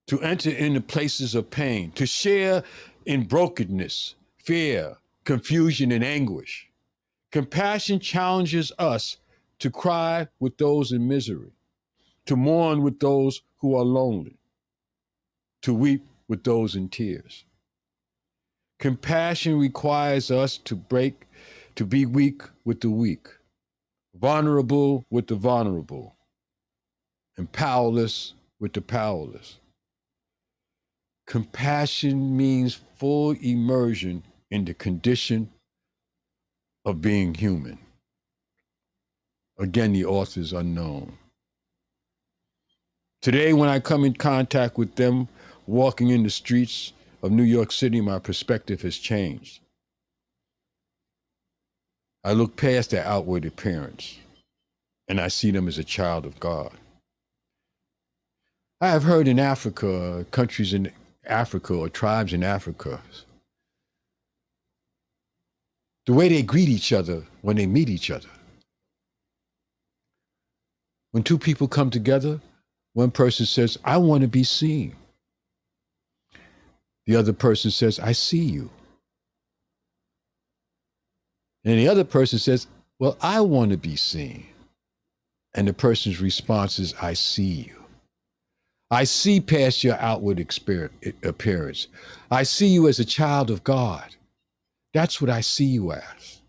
to enter into places of pain, to share in brokenness, fear, confusion, and anguish. Compassion challenges us to cry with those in misery, to mourn with those who are lonely, to weep with those in tears. Compassion requires us to be weak with the weak, vulnerable with the vulnerable, and powerless with the powerless. Compassion means full immersion in the condition of being human. Again, the author is unknown. Today, when I come in contact with them walking in the streets of New York City, my perspective has changed. I look past their outward appearance, and I see them as a child of God. I have heard in Africa, countries in Africa or tribes in Africa, the way they greet each other when they meet each other. When two people come together, one person says, "I want to be seen." The other person says, "I see you." And the other person says, "Well, I want to be seen." And the person's response is, "I see you. I see past your outward appearance. I see you as a child of God. That's what I see you as."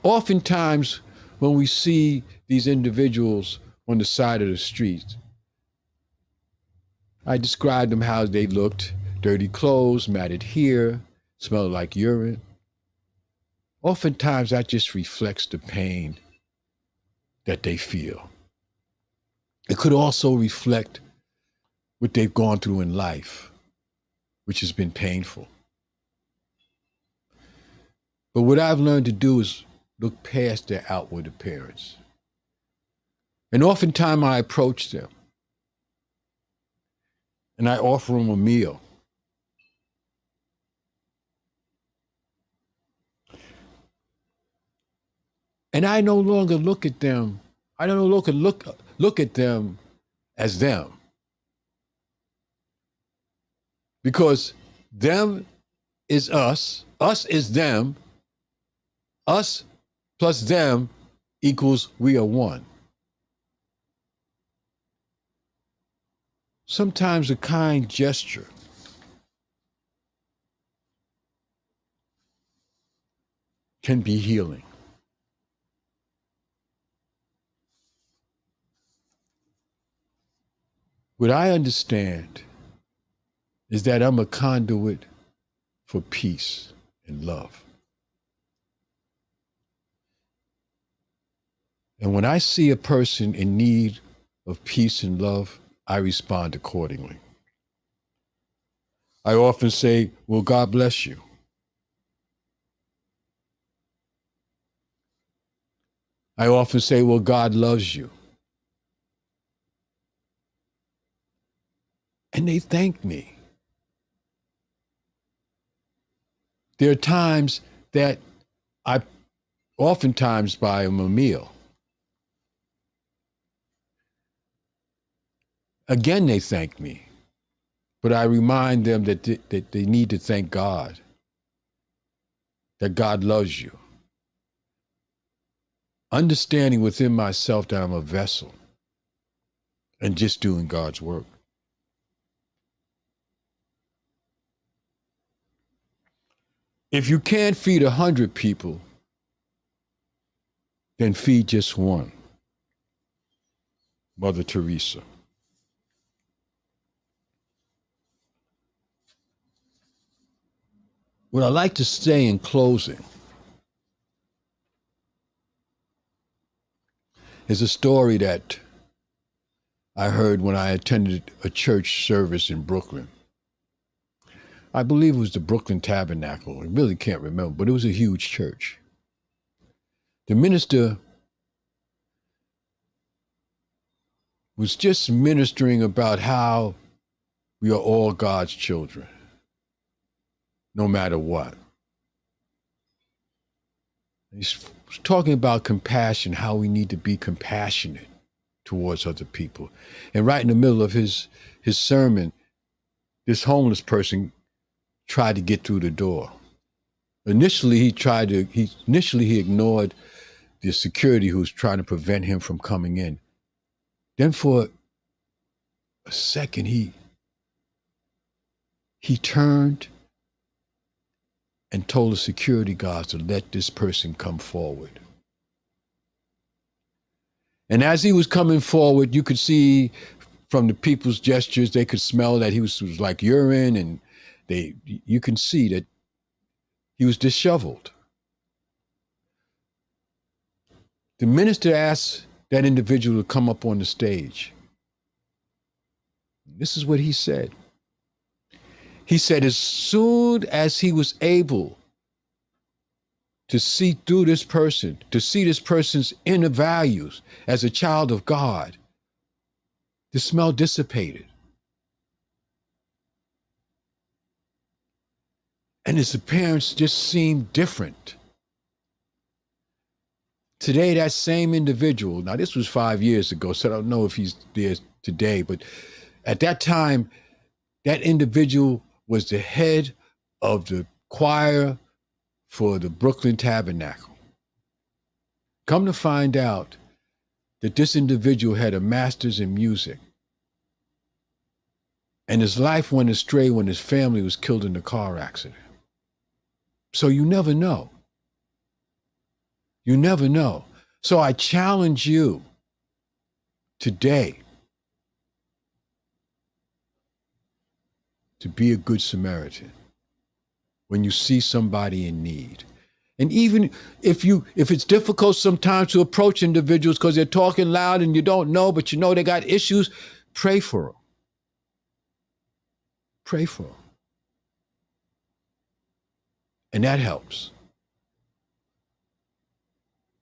Oftentimes, when we see these individuals on the side of the street, I described them how they looked: dirty clothes, matted hair, smelled like urine. Oftentimes, that just reflects the pain that they feel. It could also reflect what they've gone through in life, which has been painful. But what I've learned to do is look past their outward appearance. And oftentimes I approach them and I offer them a meal. And I no longer look at them, I no longer look at them as them. Because them is us is them, us plus them equals we are one. Sometimes a kind gesture can be healing. What I understand is that I'm a conduit for peace and love. And when I see a person in need of peace and love, I respond accordingly. I often say, "Well, God bless you." I often say, "Well, God loves you." And they thank me. There are times that I oftentimes buy them a meal. Again, they thank me. But I remind them that they need to thank God, that God loves you. Understanding within myself that I'm a vessel and just doing God's work. If you can't feed 100 people, then feed just one. Mother Teresa. What I like to say in closing is a story that I heard when I attended a church service in Brooklyn. I believe it was the Brooklyn Tabernacle. I really can't remember, but it was a huge church. The minister was just ministering about how we are all God's children, no matter what. He's talking about compassion, how we need to be compassionate towards other people. And right in the middle of his sermon, this homeless person tried to get through the door. Initially, he ignored the security who was trying to prevent him from coming in. Then for a second, he turned and told the security guards to let this person come forward. And as he was coming forward, you could see from the people's gestures, they could smell that he was like urine, and you can see that he was disheveled. The minister asked that individual to come up on the stage. This is what he said. He said, as soon as he was able to see through this person, to see this person's inner values as a child of God, the smell dissipated. And his appearance just seemed different. Today, that same individual, now this was 5 years ago, so I don't know if he's there today, but at that time, that individual was the head of the choir for the Brooklyn Tabernacle. Come to find out that this individual had a master's in music. And his life went astray when his family was killed in a car accident. So you never know. You never know. So I challenge you today to be a good Samaritan when you see somebody in need. And even if it's difficult sometimes to approach individuals because they're talking loud and you don't know, but you know they got issues, pray for them. Pray for them. And that helps.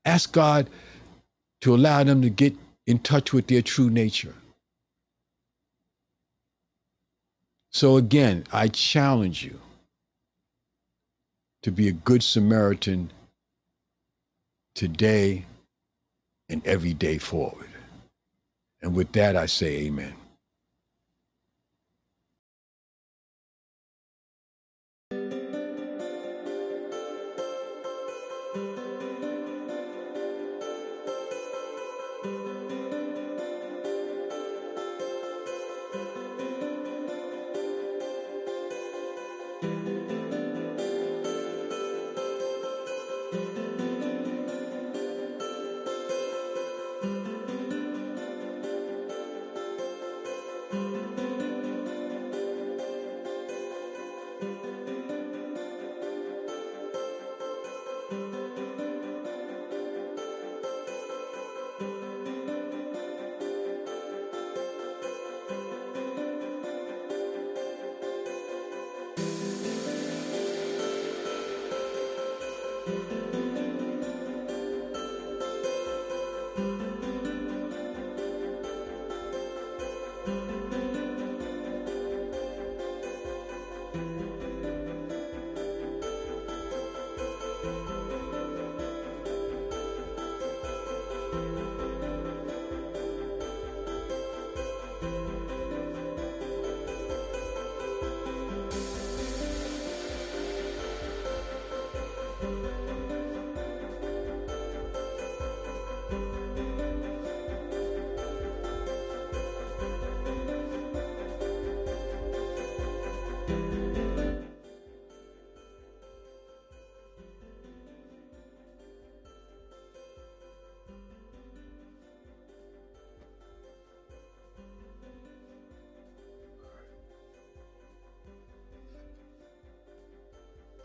Ask God to allow them to get in touch with their true nature. So again, I challenge you to be a good Samaritan today and every day forward. And with that, I say amen.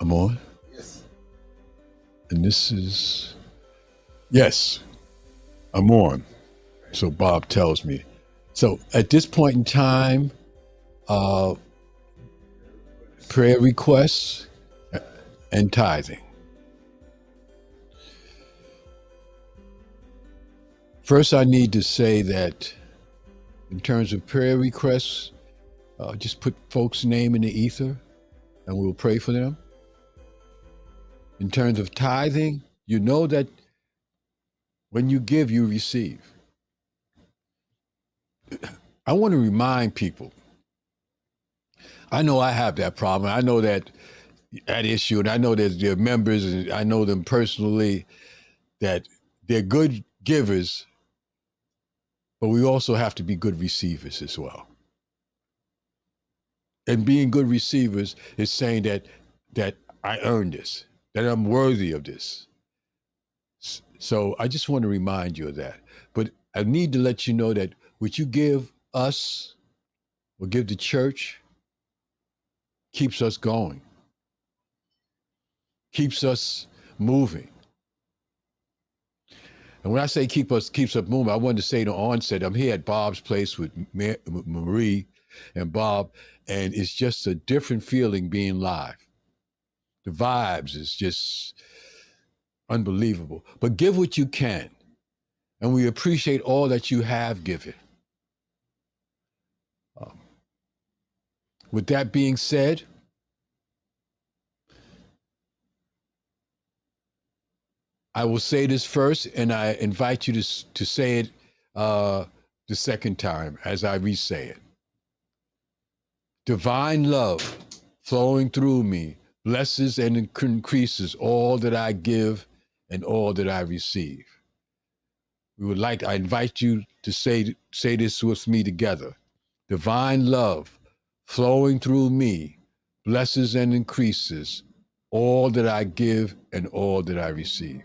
I'm on? Yes. And this is, yes, I'm on. So Bob tells me. So at this point in time, prayer requests and tithing. First, I need to say that in terms of prayer requests, just put folks' name in the ether and we'll pray for them. In terms of tithing, you know that when you give, you receive. I want to remind people, I know I have that problem. I know that issue, and I know that there are members, and I know them personally, that they're good givers, but we also have to be good receivers as well. And being good receivers is saying that I earned this, that I'm worthy of this. So I just want to remind you of that. But I need to let you know that what you give us or give the church keeps us going, keeps us moving. And when I say keeps us moving, I wanted to say the onset, I'm here at Bob's place with Marie and Bob, and it's just a different feeling being live. The vibes is just unbelievable. But give what you can, and we appreciate all that you have given. With that being said, I will say this first, and I invite you to say it the second time as I re-say it. Divine love flowing through me blesses and increases all that I give and all that I receive. I invite you to say this with me together. Divine love flowing through me blesses and increases all that I give and all that I receive.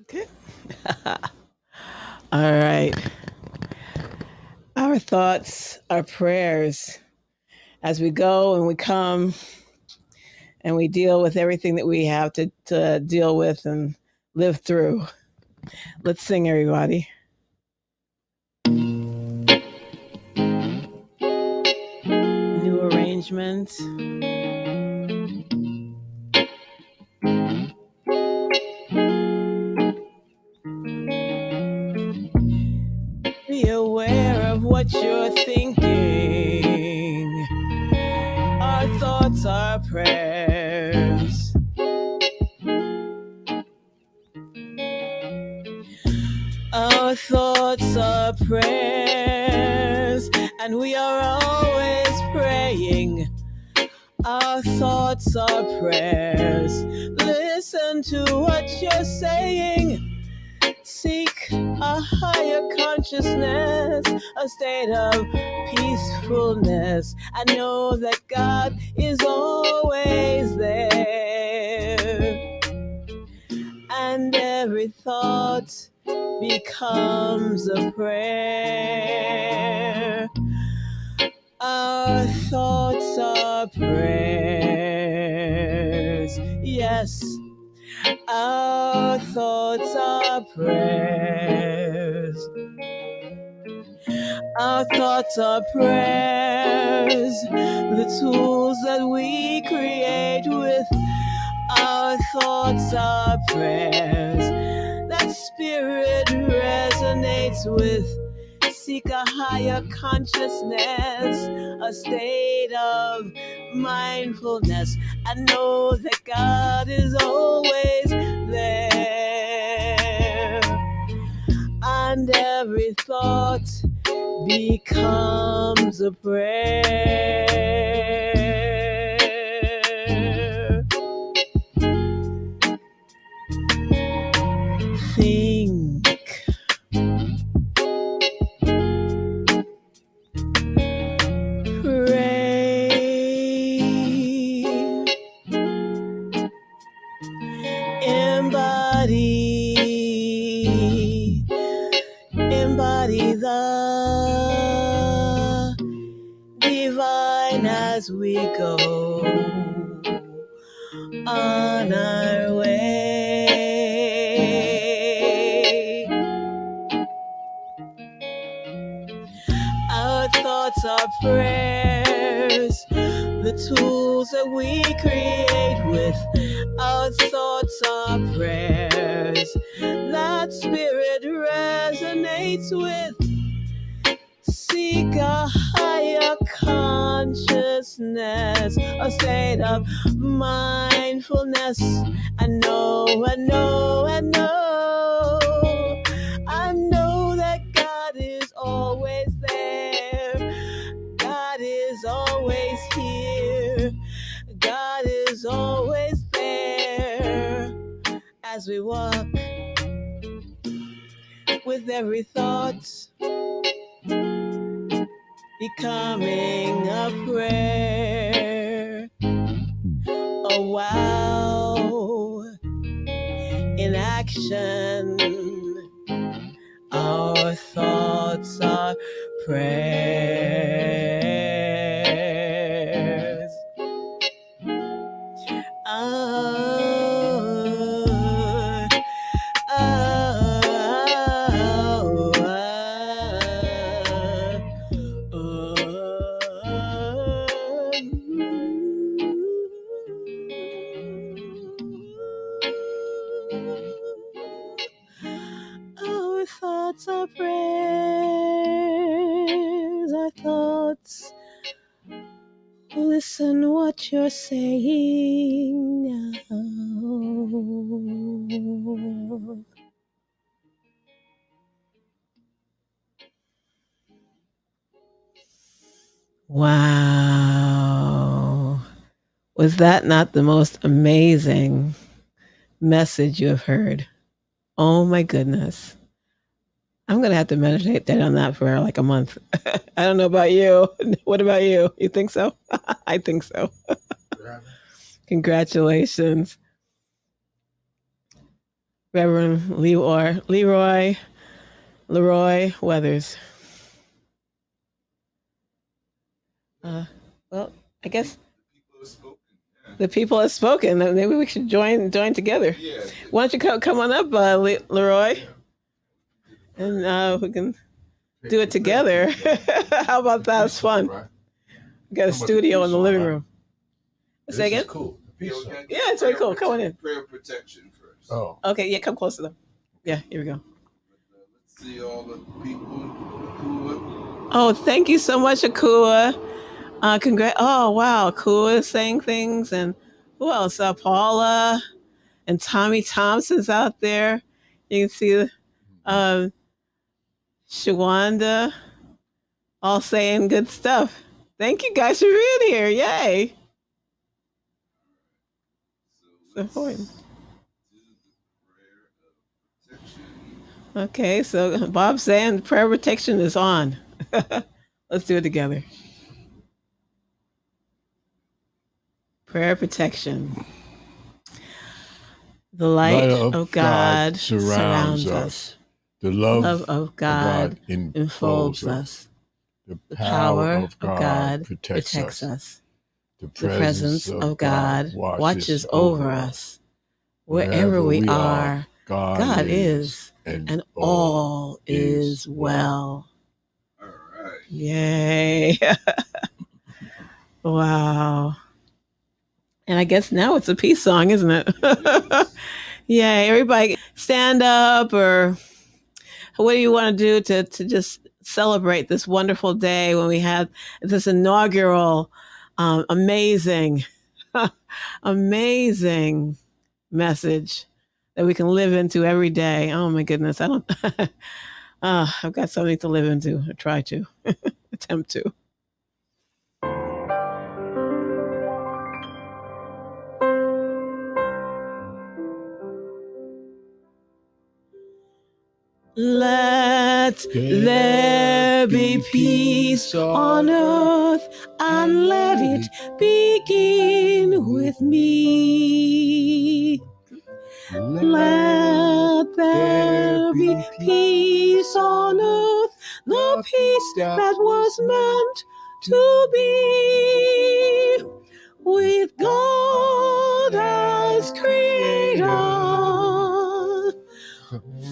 Okay. All right. Our thoughts, our prayers, as we go and we come and we deal with everything that we have to deal with and live through. Let's sing, everybody. New arrangement. Be aware of what you're thinking. Our thoughts are prayers. Our thoughts are prayers, and we are always praying. Our thoughts are prayers. Listen to what you're saying. Seek a higher consciousness, a state of peacefulness. I know that God is always there, and every thought becomes a prayer. Our thoughts are prayers. Yes. Our thoughts are prayers. Our thoughts are prayers, the tools that we create with. Our thoughts are prayers that spirit resonates with. Seek a higher consciousness, a state of mindfulness. I know that God is always there, and every thought becomes a prayer. Think. Embody the divine as we go on our way. Our thoughts are prayers, the tools that we create with. Our thoughts are prayers that spirit resonates with. Seek a higher consciousness, a state of mindfulness. I know that God is always there. God is always God is always there as we walk with every thought becoming a prayer. Oh wow, in action, our thoughts are prayers. Oh, oh, our thoughts are prayers, our thoughts. Listen what you're saying now. Wow. Was that not the most amazing message you have heard? Oh my goodness. I'm going to have to meditate on that for like a month. I don't know about you. What about you? You think so? I think so. Congratulations. Reverend LeRoy Whethers. Well, I guess the people have spoken. Maybe we should join together. Yeah. Why don't you come on up, LeRoy, and we can do it together. How about that? It's fun. We got a studio in the living room. Say again? Cool. Yeah, it's very cool. Come on in. Prayer protection first. Oh. Okay, yeah, come closer though. Yeah, here we go. Let's see all the people. Oh, thank you so much, Akua. Oh, wow. Akua is saying things. And who else? Paula and Tommy Thompson's out there. You can see Shawanda all saying good stuff. Thank you guys for being here. Yay. Important. Okay, so Bob's saying prayer protection is on. Let's do it together. Prayer protection. The light of God surrounds us. The love of God enfolds us. The power of God protects us. The presence of God watches over us. Wherever we are, God is, and all is well. All right. Yay. Wow. And I guess now it's a peace song, isn't it? Yay. Everybody stand up, or what do you want to do to just celebrate this wonderful day when we have this inaugural, amazing message that we can live into every day. Oh my goodness. I've got something to live into, or try to attempt to. Let there be peace on earth, and let it begin with me. Let there be peace on earth, the peace that was meant to be, with God as creator.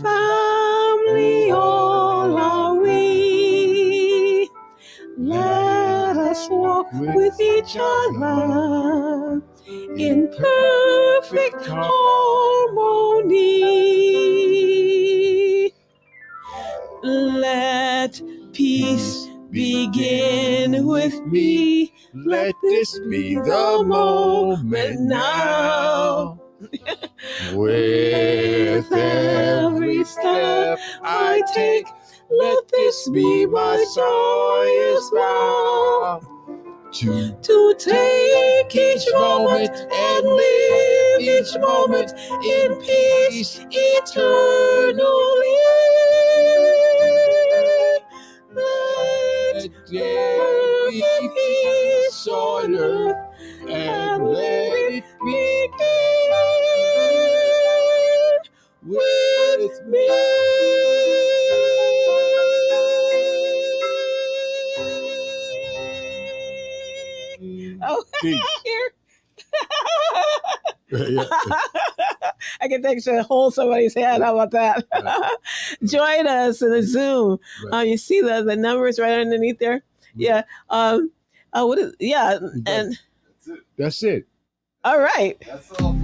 Family all are we. Let us walk with each other in perfect harmony. Let peace begin with me. Let this be the moment now. With every step I take, let this be my joyous vow. to take each moment and live each moment in peace eternally. Let there be peace on earth and let it begin with me. Oh, here. I can actually hold somebody's hand. How about that? Join us in the Zoom. You see the numbers right underneath there? Yeah. What is? Yeah. And that's it. All right. That's all.